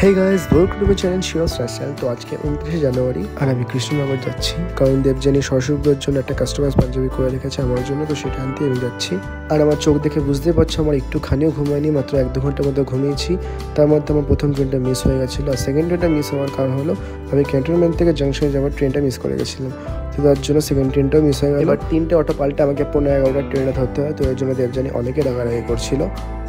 Hey guys, welcome to my channel Shiro's Lifestyle। তো আজকে 29 জানুয়ারি আর আমি কৃষ্ণনগর যাচ্ছি, কারণ দেবযানী সরস্বতী পুজোর জন্য একটা কাস্টমাইজ পাঞ্জাবি করে রেখেছে আমার জন্য, তো সেটা আনতে আমি যাচ্ছি। আর আমার চোখ দেখে বুঝতে পারছো আমার একটুখানিও ঘুমায়নি, মাত্র 1-2 ঘন্টার মধ্যে ঘুমিয়েছি। তার মধ্যে আমার প্রথম ট্রেনটা মিস হয়ে গেছিলো, আর সেকেন্ড ট্রেনটা মিস হওয়ার কারণ হলো আমি ক্যান্টনমেন্ট থেকে জাংশনে যাওয়ার ট্রেনটা মিস করে গেছিলাম, তো তার জন্য সেকেন্ড ট্রেনটাও মিস হয়ে গেল। এবার 3টে অটো পাল্টে আমাকে 15-11টার ট্রেনটা ধরতে হয়, তো এর জন্য দেবযানী অনেকে রাগারাগি করছিল,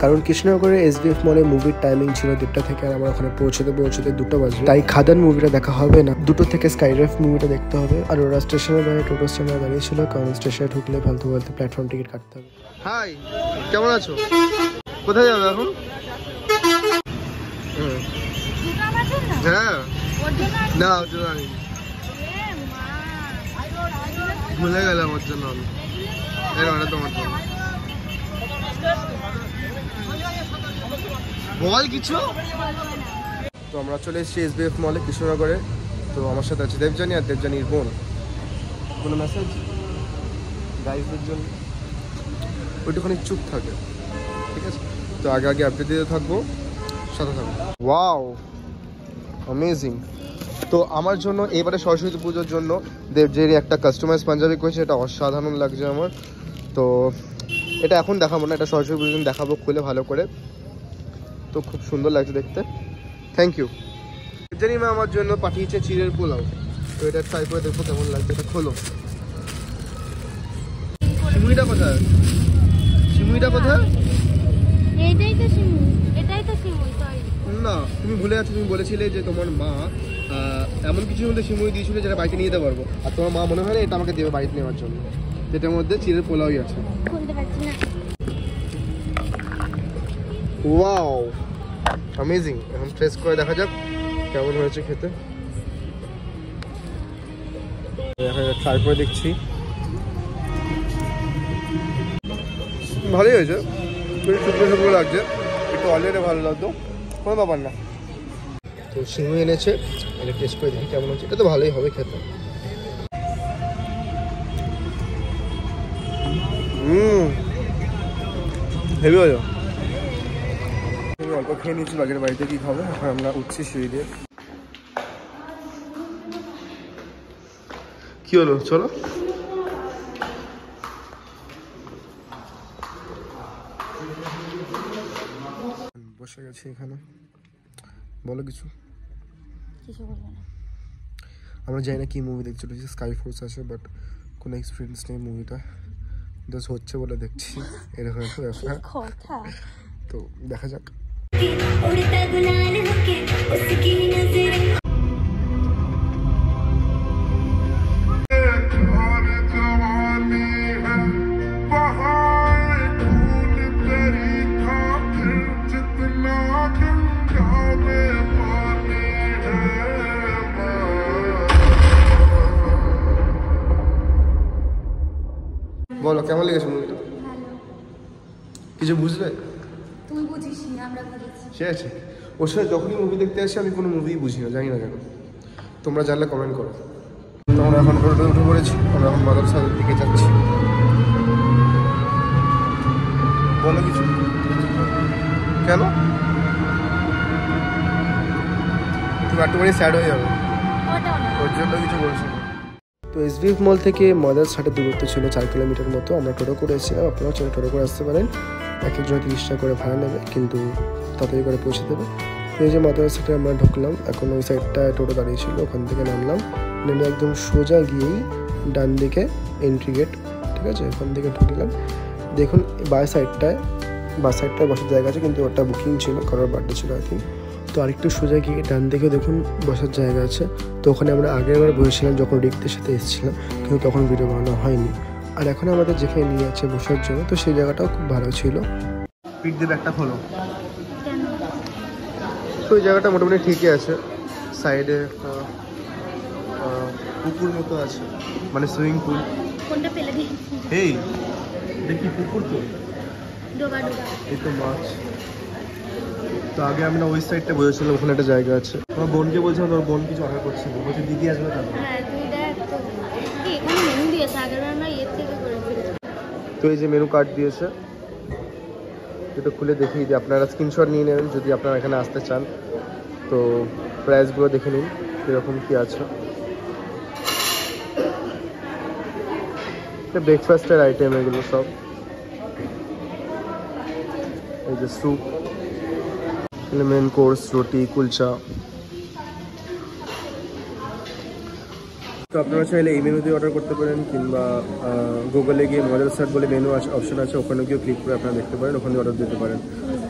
কারণ কৃষ্ণনগরের SBF মলে মুভির টাইমিং ছিল 1:30 থেকে, আর আমার ওখানে পৌঁছতে 2টা বাজবে। তাই খাদান মুভিটা দেখা হবে না, 2টো থেকে স্কাইড্রাইভ মুভিটা দেখতে হবে। আর ওরা স্টেশনের বাইরে টোটো স্ট্যান্ডে দাঁড়িয়েছিল, কারণ স্টেশনে ঢুকলে ফালতু প্ল্যাটফর্ম টিকিট কাটতে হবে। হাই, কেমন আছো? কোথায় যাবে এখন? হ্যাঁ না, ওর জন্য আমি ভুলে গেলাম, ওর জন্য আমি তোমার জন্য বল কিছু। তো আমরা চলে এসেছি SBF মলে কৃষ্ণনগরে। তো আমার সাথে আছে দেবযানী আর দেবযানীর বোন। কোনো মেসেজ গাইজদের জন্য? ওইটুখানি চুপ থাকে, ঠিক আছে? তো আগে আপডেট দিতে থাকবো, সাথে থাকবো। Wow, amazing. তো আমার জন্য এবারে সরস্বতী পুজোর জন্য দেবযানী একটা কাস্টমাইজ পাঞ্জাবি করেছে, এটা অসাধারণ লাগছে আমার। তো এটা এখন দেখাবো না, এটা সরস্বতী পুজোর জন্য দেখাবো খুলে ভালো করে। তো খুব সুন্দর লাগছে দেখতে, থ্যাংক ইউ। দেবযানী মা আমার জন্য পাঠিয়েছে চিড়ের পোলাও, তো এটা ট্রাই করে দেখবো কেমন লাগছে। এটা খোলো। সিমুইটা কোথায়? সিমুইটা কোথায়? এটাই তো সিমুই, এটাই তো সিমুই। না, তুমি ভুলে যাচ্ছ। তুমি বলেছিলে যে তোমার মা এমন কিছু মধ্যে সিমুই দিয়েছিল যেটা বাড়িতে নিয়ে যেতে পারবো, আর তোমার মা মনে হয় না এটা আমাকে দেবে বাড়িতে নেওয়ার জন্য, যেটার মধ্যে চিড়ের পোলাওই আছে। খুলতে পারছি না। Wow, amazing. এখন টেস্ট করে দেখা যাক কেমন হয়েছে খেতে। এখন ট্রাই করে দেখছি, ভালোই হয়েছে, একটু শুকনো শুকনো লাগছে, একটু অলরেডি ভালো লাগতো, কোনো ব্যাপার না। তো সিমুই এনেছে, এটা টেস্ট করে দেখি কেমন হচ্ছে। এটা তো ভালোই হবে খেতে। হেভি হলো। আমি অল্প খেয়ে নিচ্ছি, বাগের বাড়িতে কি খাবো। এখন আমরা উঠছি সিঁড়ি দিয়ে। কি হলো, চলো। বসে গেছি এখানে, বলো কিছু। কিছু বলবো না। আমরা জানি না কি মুভি দেখছি, স্কাই ফোর্স আছে, বাট কোনো এক্সপিরিয়েন্স নেই মুভিটা, জাস্ট হচ্ছে বলে দেখছি, এরকম একটা ব্যাপার। তো দেখা যাক। বলো কেমন লেগেছে মুভিটা? কিছু বুঝলে? তুমি বুঝিস না, আমরা বুঝেছি। ঠিক আছে, ওর সাথে যখনই মুভি দেখতে আসি আমি কোনো মুভি বুঝি না, জানি না কেন। তোমরা জানলে কমেন্ট করো। আমরা এখন টোটোতে উঠে পড়েছি, আমরা এখন মাদ্রাসার দিকে যাচ্ছি। বলো কিছু। কেন তুমি একটুখানি স্যাড হয়ে যাবে, ওর জন্য কিছু বলছি না। তো SBF মল থেকে মাদ্রাসাটা দূরত্ব ছিল 4 কিলোমিটার মতো। আমরা টোটো করে এসেছিলাম, আপনারাও চলে টোটো করে আসতে পারেন। এক একজন 30 টাকা করে ভাড়া নেবে, কিন্তু তাড়াতাড়ি করে পৌঁছে দেবে। তো এই যে মাদ্রাসাটা আমরা ঢুকলাম, এখন ওই সাইডটায় টোটো দাঁড়িয়েছিল, ওখান থেকে নামলাম। নেমে একদম সোজা গিয়েই ডান দিকে এন্ট্রি গেট, ঠিক আছে, ওখান থেকে ঢুকলাম। দেখুন বাস সাইডটায় বসার জায়গা আছে, কিন্তু ওটা বুকিং ছিল, কারোর বার্থডে ছিল আই থিঙ্ক। তো আরেকটু সোজা গিয়ে ডান দিকে দেখুন বসার জায়গা আছে। তো ওখানে আমরা আগের বার বসেছিলাম যখন রিক্তের সাথে এসেছিলাম, কিন্তু তখন ভিডিও বানানো হয়নি। আর এখন আমাদের যেখানে নিয়ে যাচ্ছে বসার জন্য, তো সেই জায়গাটাও খুব ভালো ছিল। পিঠ দিয়ে ব্যাগটা খোলো। তো ওই জায়গাটা মোটামুটি ঠিকই আছে। সাইডে পুকুর মতো আছে, মানে সুইমিং পুল। কোনটা ফেলে দিই? এই দেখি পুকুর তো, এই তো মাছ। তো আগে আমরা ওই সাইডটা বসেছিলাম, ওখানে একটা জায়গা আছে। আমার বোনকে বলছিলাম, তোর বোন কিছু অর্ডার করছিল, বলছে দিদি আসবে তারপর। হ্যাঁ তুই দেখ তো, এখানে মেনু দিয়েছে, আগের আমরা এর থেকে করে ফেলেছি। তো এই যে মেনু কার্ড দিয়েছে, এটা খুলে দেখি যে আপনারা স্ক্রিনশট নিয়ে নেবেন যদি আপনারা এখানে আসতে চান। তো প্রাইসগুলো দেখে নিন কীরকম কী আছে। ব্রেকফাস্টের আইটেম এগুলো সব। এই যে স্যুপ, মেন কোর্স, রুটি, কুলচা। তো আপনারা চাইলে এই মেনু দিয়ে অর্ডার করতে পারেন, কিংবা গুগলে গিয়ে মজার সার্চ বলে মেনু আছে, অপশন আছে, ওখানে গিয়ে ক্লিক করে আপনারা দেখতে পারেন, ওখানে অর্ডার দিতে পারেন।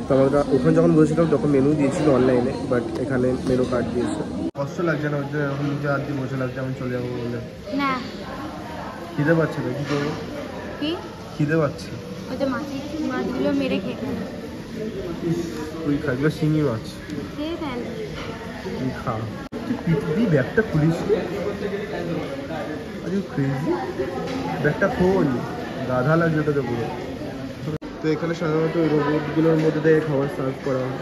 তো আমরা ওখানে যখন বসেছিলাম তখন মেনু দিয়েছিল অনলাইনে, বাট এখানে মেনু কার্ড দিয়েছে। কষ্ট লাগছে না ওদের এখন নিজে হাত দিয়ে বসে লাগছে আমি চলে যাবো বলে? না, খিদে পাচ্ছে না, কী করবো? কি খিদে পাচ্ছে। ওই যে মাছগুলো মেরে খেতে তুই খাবি শিঙি মাছ, খেয়ে ফেল। তুই খা। তুই ব্যাগটা খুলিস, আরে ক্রেজি, ব্যাগটা খোল, গাধা লাগছে তোকে পুরো। তো এখানে সাধারণত ওই রোবটগুলোর মধ্যে দিয়ে খাবার সার্ভ করা হয়,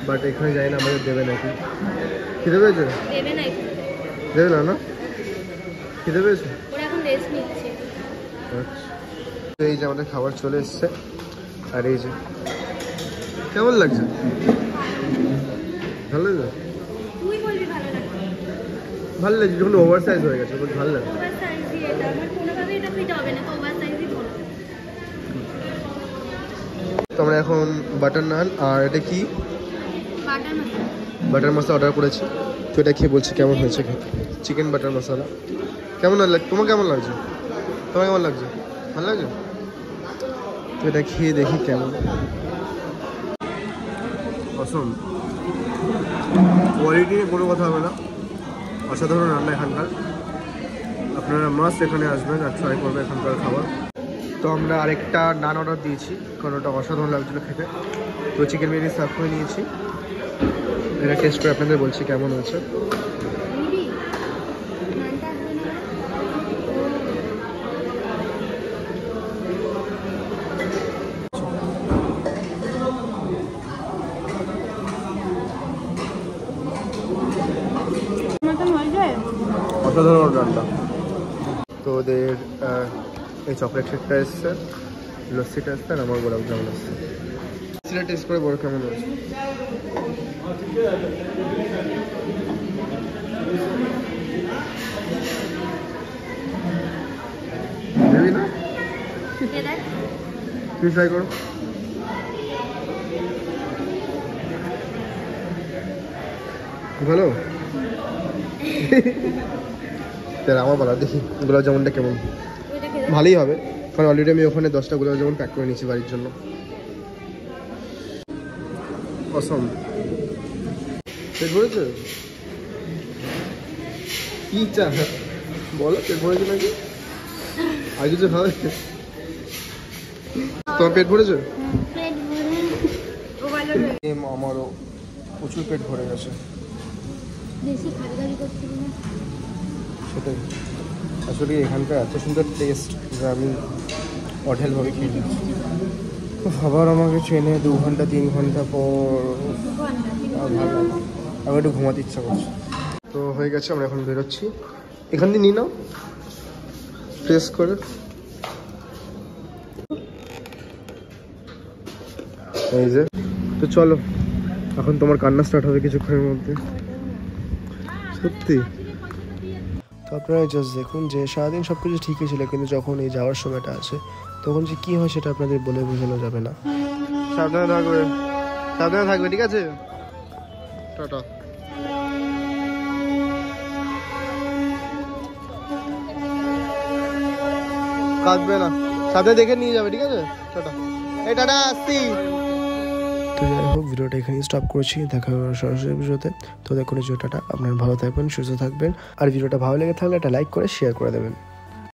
বাট এখানে যাই না, আমাদের দেবে নাকি। খিদে পেয়েছে? দেবে না, দেবে না? না খিদে পেয়েছে? ওরা এখন রেস্ট নিচ্ছে। আচ্ছা, তো এই যে আমাদের খাবার চলে এসছে। আর এই যে কেমন লাগছে? ভালো লাগছে? তুই বলবি ভালো লাগে। ভালো লাগছে, যখন ওভার সাইজ হয়ে গেছে ভালো লাগে। ওভার সাইজ দিয়ে এটা আমার কোনোভাবেই এটা ফিট হবে না, তো ওভার সাইজই বলো। তো আমরা এখন বাটার নান আর এটা কি বাটার মশলা, বাটার মশলা অর্ডার করেছি। তো এটা খেয়ে বলছি কেমন হয়েছে খেতে। চিকেন বাটার মশলা কেমন লাগে? তোমার কেমন লাগছে? তোমার কেমন লাগছে? ভালো লাগছে? তো এটা খেয়ে দেখি কেমন। অসম, কোয়ালিটি নিয়ে কোনো কথা হবে না, অসাধারণ রান্না এখানকার। আপনারা মাস্ট এখানে আসবেন আর ট্রাই করবেন এখানকার খাবার। তো আমরা আরেকটা নান অর্ডার দিয়েছি, কারণ ওটা অসাধারণ লাগছিলো খেতে। তো চিকেন বিরিয়ানি সার্ভ করে নিয়েছি, এটা টেস্ট করে আপনাদের বলছি কেমন হয়েছে। নিবি নানটা আসবে না? মতন হয়ে যায়। অসাধারণ রান্না। তো ওদের এই চকলেট কেকটা এসছে, লস্যিটা এসছে, আর আমার গোলাপ জামুন এসছে। লস্যিটা টেস্ট করে বড় কেমন হয়েছে। দেবি না? তুমি ট্রাই করো। ভালো? তাহলে আমার বলা দেখি গোলাপ জামুনটা কেমন। ভালোই হবে, কারণ অলরেডি আমি ওখানে 10টা গোলাপ জামুন প্যাক করে নিয়েছি বাড়ির জন্য। অসম। পেট ভরেছে? কি চা বলো, পেট ভরেছে নাকি আর কিছু খাবে? তোমার পেট ভরেছে? আমারও প্রচুর পেট ভরে গেছে। সেটাই আসলে এখানকার এত সুন্দর টেস্ট যা আমি অঢেলভাবে খেয়ে নিচ্ছি। আবার আমাকে ট্রেনে 2 ঘন্টা 3 ঘন্টা পর ভালো লাগে, আবার একটু ঘুমাতে ইচ্ছা করছে। তো হয়ে গেছে, আমরা এখন বেরোচ্ছি। এখান দিয়ে নিয়ে নাও প্রেস করে। এই যে, তো চলো এখন তোমার কান্না স্টার্ট হবে কিছুক্ষণের মধ্যে, সত্যি। তো আপনারা জাস্ট দেখুন যে সারাদিন সব কিছু ঠিকই ছিল, কিন্তু যখন এই যাওয়ার সময়টা আছে তখন যে কী হয় সেটা আপনাদের বলে বোঝানো যাবে না। সাবধানে থাকবে, সাবধানে থাকবে, ঠিক আছে? টাটা। কাঁদবে না, সাথে দেখে নিয়ে যাবে, ঠিক আছে? টাটা। এই টাটা, আসছি। তো যাই হোক, ভিডিওটা এখানেই স্টপ করছি, দেখা হবে সরাসরি ভিডিওতে। তো দেখুন, টাটা, আপনারা ভালো থাকবেন, সুস্থ থাকবেন, আর ভিডিওটা ভালো লেগে থাকলে একটা লাইক করে শেয়ার করে দেবেন।